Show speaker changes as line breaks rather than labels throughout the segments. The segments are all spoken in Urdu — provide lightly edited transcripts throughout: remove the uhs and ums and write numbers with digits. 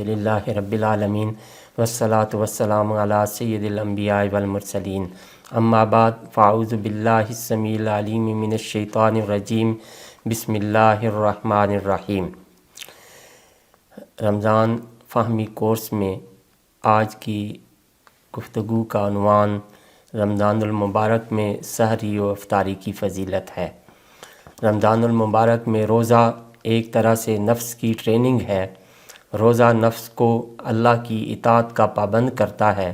الحمدللہ رب العالمین والصلاة والسلام علی سید الانبیاء والمرسلین اما بعد فاعوذ باللہ السمیع العلیم من الشیطان الرجیم بسم اللہ الرحمن الرحیم۔ رمضان فہمی کورس میں آج کی گفتگو کا عنوان رمضان المبارک میں سحری و افطاری کی فضیلت ہے۔ رمضان المبارک میں روزہ ایک طرح سے نفس کی ٹریننگ ہے۔ روزہ نفس کو اللہ کی اطاعت کا پابند کرتا ہے۔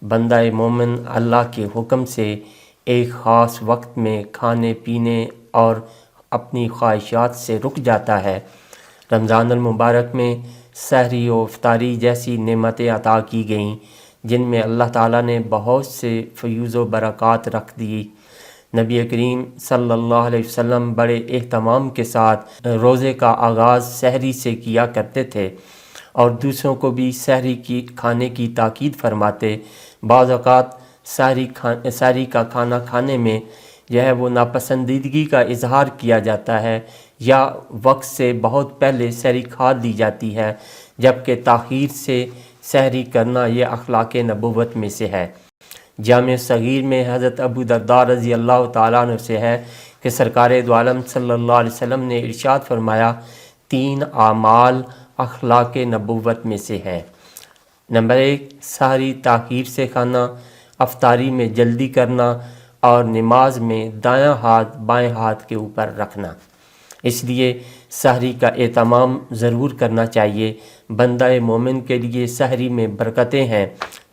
بندہ مومن اللہ کے حکم سے ایک خاص وقت میں کھانے پینے اور اپنی خواہشات سے رک جاتا ہے۔ رمضان المبارک میں سحری و افطاری جیسی نعمتیں عطا کی گئیں جن میں اللہ تعالیٰ نے بہت سے فیوز و برکات رکھ دی۔ نبی کریم صلی اللہ علیہ وسلم بڑے اہتمام کے ساتھ روزے کا آغاز سحری سے کیا کرتے تھے اور دوسروں کو بھی سحری کی کھانے کی تاکید فرماتے۔ بعض اوقات سحری کا کھانا کھانے میں وہ ناپسندیدگی کا اظہار کیا جاتا ہے یا وقت سے بہت پہلے سحری کھا لی جاتی ہے، جبکہ تاخیر سے سحری کرنا یہ اخلاق نبوت میں سے ہے۔ جامع صغیر میں حضرت ابو درداء رضی اللہ تعالیٰ عنہ سے ہے کہ سرکار دو عالم صلی اللہ علیہ وسلم نے ارشاد فرمایا، 3 اعمال اخلاق نبوت میں سے ہے۔ نمبر 1، سحری تاخیر سے کھانا، افطاری میں جلدی کرنا اور نماز میں دایاں ہاتھ بائیں ہاتھ کے اوپر رکھنا۔ اس لیے سحری کا اہتمام ضرور کرنا چاہیے۔ بندہ مومن کے لیے سحری میں برکتیں ہیں۔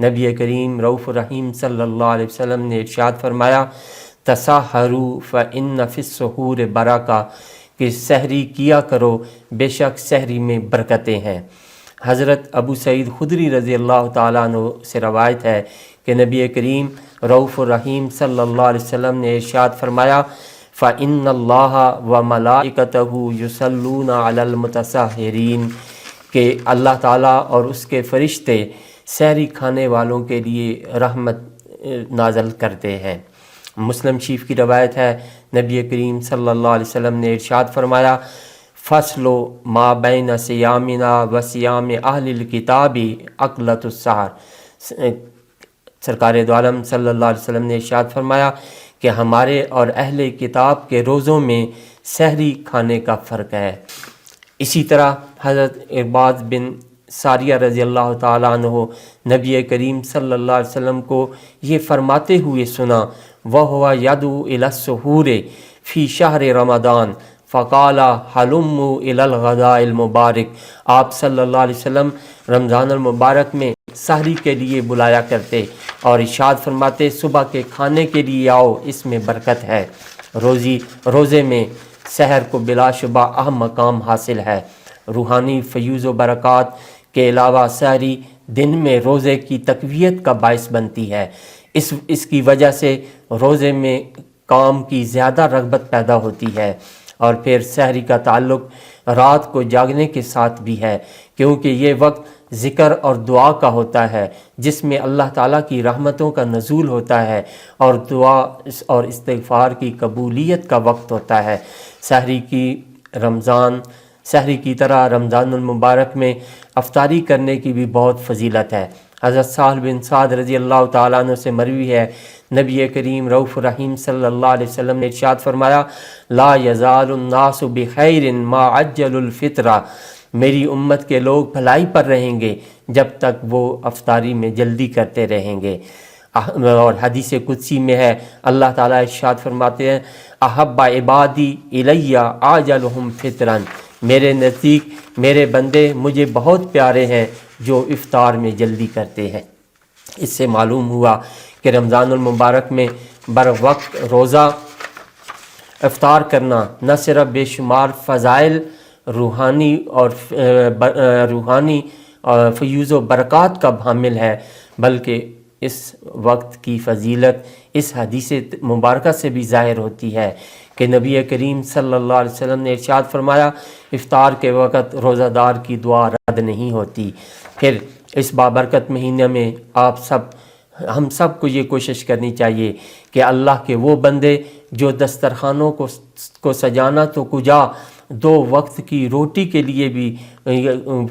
نبی کریم رؤوف الرحیم صلی اللہ علیہ وسلم نے ارشاد فرمایا، تسحروا فإن فی السحور برکہ، کہ سحری کیا کرو، بے شک سحری میں برکتیں ہیں۔ حضرت ابو سعید خدری رضی اللہ تعالیٰ عنہ سے روایت ہے کہ نبی کریم رؤوف الرحیم صلی اللہ علیہ وسلم نے ارشاد فرمایا، فإن اللہ وملائکتہ یصلون علی المتسحرین، کہ اللہ تعالیٰ اور اس کے فرشتے سحری کھانے والوں کے لیے رحمت نازل کرتے ہیں۔ مسلم شریف کی روایت ہے، نبی کریم صلی اللہ علیہ وسلم نے ارشاد فرمایا، فصل ما بین صیامنا و صیام اہل الکتاب اکلۃ السحر۔ سرکار دو عالم صلی اللہ علیہ وسلم نے ارشاد فرمایا کہ ہمارے اور اہل کتاب کے روزوں میں سحری کھانے کا فرق ہے۔ اسی طرح حضرت عرباض بن ساریہ رضی اللہ تعالیٰ عنہ نبی کریم صلی اللہ علیہ وسلم کو یہ فرماتے ہوئے سنا، وَهُوَ يَدْعُو إِلَى السُّحُورِ فِي شَهْرِ رَمَضَانَ فَقَالَ هَلُمُّوا إِلَى الْغَدَاءِ الْمُبَارَكِ۔ آپ صلی اللہ علیہ وسلم رمضان المبارک میں سحری کے لیے بلایا کرتے اور ارشاد فرماتے، صبح کے کھانے کے لیے آؤ، اس میں برکت ہے۔ روزے میں سحر کو بلا شبہ اہم مقام حاصل ہے۔ روحانی فیوز و برکات کے علاوہ سحری دن میں روزے کی تقویت کا باعث بنتی ہے۔ اس کی وجہ سے روزے میں کام کی زیادہ رغبت پیدا ہوتی ہے۔ اور پھر سحری کا تعلق رات کو جاگنے کے ساتھ بھی ہے، کیونکہ یہ وقت ذکر اور دعا کا ہوتا ہے جس میں اللہ تعالیٰ کی رحمتوں کا نزول ہوتا ہے اور دعا اور استغفار کی قبولیت کا وقت ہوتا ہے۔ سحری کی طرح رمضان المبارک میں افطاری کرنے کی بھی بہت فضیلت ہے۔ حضرت سہل بن سعد رضی اللہ تعالیٰ عنہ سے مروی ہے، نبی کریم رؤوف الرحیم صلی اللہ علیہ وسلم نے ارشاد فرمایا، لا یزال الناس بخیر ما عجل الفطر، میری امت کے لوگ بھلائی پر رہیں گے جب تک وہ افطاری میں جلدی کرتے رہیں گے۔ اور حدیث قدسی میں ہے، اللہ تعالیٰ ارشاد فرماتے ہیں، احب عبادی الی عاجلہم فطرا، میرے نزدیک میرے بندے مجھے بہت پیارے ہیں جو افطار میں جلدی کرتے ہیں۔ اس سے معلوم ہوا کہ رمضان المبارک میں بر وقت روزہ افطار کرنا نہ صرف بے شمار فضائل روحانی اور فیوز و برکات کا حامل ہے، بلکہ اس وقت کی فضیلت اس حدیث مبارکہ سے بھی ظاہر ہوتی ہے کہ نبی کریم صلی اللہ علیہ وسلم نے ارشاد فرمایا، افطار کے وقت روزہ دار کی دعا رد نہیں ہوتی۔ پھر اس بابرکت مہینے میں ہم سب کو یہ کوشش کرنی چاہیے کہ اللہ کے وہ بندے جو دسترخوانوں کو سجانا تو کجا دو وقت کی روٹی کے لیے بھی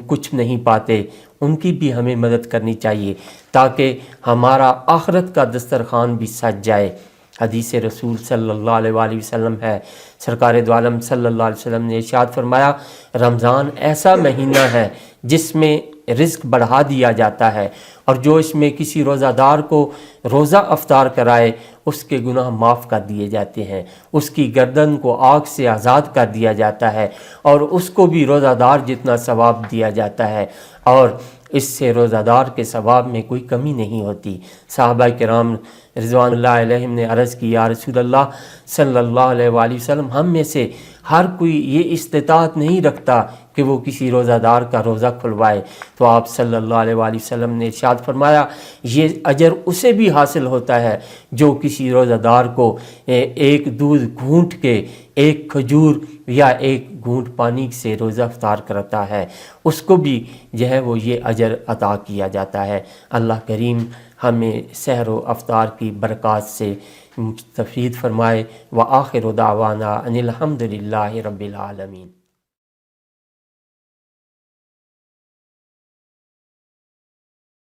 کچھ نہیں پاتے، ان کی بھی ہمیں مدد کرنی چاہیے تاکہ ہمارا آخرت کا دسترخوان بھی سج جائے۔ حدیث رسول صلی اللہ علیہ وآلہ وسلم ہے، سرکار دو عالم صلی اللہ علیہ وسلم نے ارشاد فرمایا، رمضان ایسا مہینہ ہے جس میں رزق بڑھا دیا جاتا ہے، اور جو اس میں کسی روزہ دار کو روزہ افطار کرائے اس کے گناہ معاف کر دیے جاتے ہیں، اس کی گردن کو آگ سے آزاد کر دیا جاتا ہے، اور اس کو بھی روزہ دار جتنا ثواب دیا جاتا ہے، اور اس سے روزہ دار کے ثواب میں کوئی کمی نہیں ہوتی۔ صحابہ کرام رضوان اللہ علیہم نے عرض کی، یا رسول اللہ صلی اللہ علیہ وآلہ وسلم، ہم میں سے ہر کوئی یہ استطاعت نہیں رکھتا کہ وہ کسی روزہ دار کا روزہ کھلوائے، تو آپ صلی اللہ علیہ وآلہ وسلم نے ارشاد فرمایا، یہ اجر اسے بھی حاصل ہوتا ہے جو کسی روزہ دار کو ایک دودھ گھونٹ کے، ایک کھجور یا ایک گھونٹ پانی سے روزہ افطار کرتا ہے، اس کو بھی جو ہے وہ یہ اجر عطا کیا جاتا ہے۔ اللہ کریم ہمیں سحر و افطار کی برکات سے مستفید فرمائے۔ وآخر دعوانا ان الحمد للہ رب العالمین۔